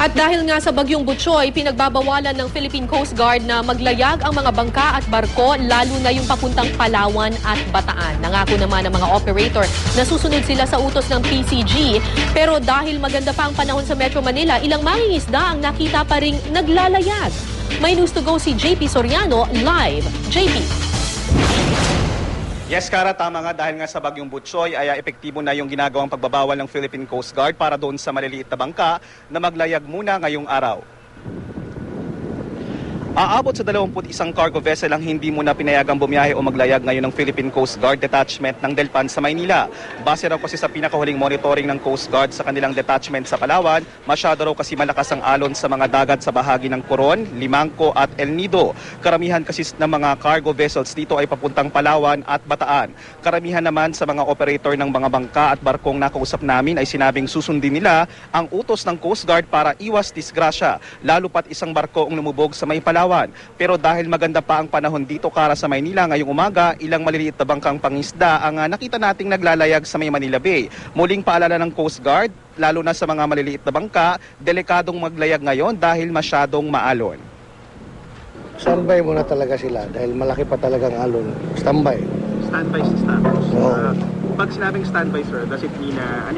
At dahil nga sa Bagyong Butchoy, pinagbabawalan ng Philippine Coast Guard na maglayag ang mga bangka at barko, lalo na yung papuntang Palawan at Bataan. Nangako naman ng mga operator na susunod sila sa utos ng PCG. Pero dahil maganda pa ang panahon sa Metro Manila, ilang mangingisda ang nakita pa ring naglalayag. May news to go si JP Soriano live. JP. Yes, Kara, tama nga dahil nga sa Bagyong Butchoy ay epektibo na yung ginagawang pagbabawal ng Philippine Coast Guard para doon sa maliliit na bangka na maglayag muna ngayong araw. Aabot sa 21 cargo vessel ang hindi muna pinayagang bumiyahe o maglayag ngayon ng Philippine Coast Guard Detachment ng Delpan sa Maynila. Base raw kasi sa pinakahuling monitoring ng Coast Guard sa kanilang detachment sa Palawan, masyado raw kasi malakas ang alon sa mga dagat sa bahagi ng Coron, Limangco at El Nido. Karamihan kasi ng mga cargo vessels dito ay papuntang Palawan at Bataan. Karamihan naman sa mga operator ng mga bangka at barkong nakausap namin ay sinabing susundin nila ang utos ng Coast Guard para iwas disgrasya, lalo pat isang barko ang lumubog sa may Palawan. Pero dahil maganda pa ang panahon dito, Kara, sa Maynila ngayong umaga, ilang maliliit na bangkang pangisda ang nakita nating naglalayag sa may Manila Bay. Muling paalala ng Coast Guard, lalo na sa mga maliliit na bangka, delikadong maglayag ngayon dahil masyadong maalon. Standby muna talaga sila dahil malaki pa talagang alon. Standby. Standby sa status. Oo. Pag sinabing standby, sir, does it mean na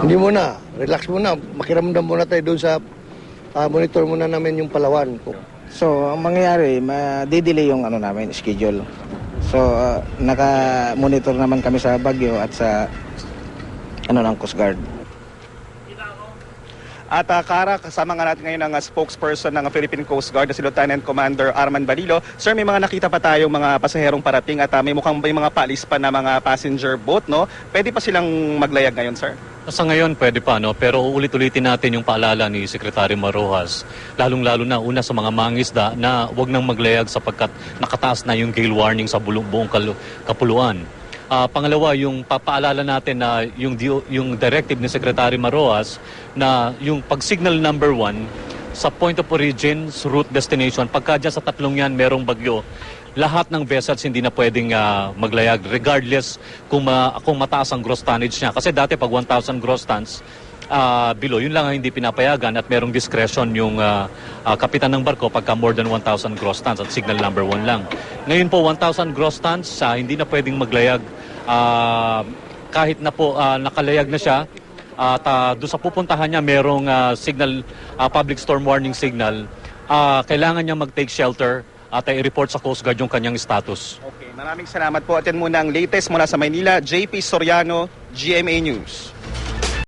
Hindi muna. Relax muna. Makiramdam muna tayo doon sa monitor muna namin yung Palawan. So, ang mangyayari, ma-delay yung namin, schedule. So, naka-monitor naman kami sa Bagyo at sa ng Coast Guard. At Kara, kasama nga natin ngayon ang spokesperson ng Philippine Coast Guard, si Lieutenant Commander Arman Balilo. Sir, may mga nakita pa tayong mga pasaherong parating at may mukhang may mga paalis pa na mga passenger boat, no? Pwede pa silang maglayag ngayon, sir? Sa ngayon, pwede pa, no? Pero ulit-ulitin natin yung paalala ni Secretary Marojas, lalong-lalo na una sa mga mangisda na huwag nang maglayag sapagkat nakataas na yung gale warning sa buong kapuluan. Pangalawa, yung papaalala natin na yung directive ni Secretary Marojas na yung pag-signal number 1 sa point of origin, route, destination, pagka dyan sa tatlong yan merong bagyo, lahat ng vessels hindi na pwedeng maglayag regardless kung mataas ang gross tonnage niya. Kasi dati pag 1,000 gross tons below, yun lang ang hindi pinapayagan at merong discretion yung kapitan ng barko pagka more than 1,000 gross tons at signal number 1 lang. Ngayon po 1,000 gross tons, hindi na pwedeng maglayag kahit na po nakalayag na siya at doon sa pupuntahan niya merong signal, public storm warning signal, kailangan niya mag-take shelter at i-report sa Coast Guard yung kanyang status. Okay, maraming salamat po. At yan muna ang latest mula sa Maynila. JP Soriano, GMA News.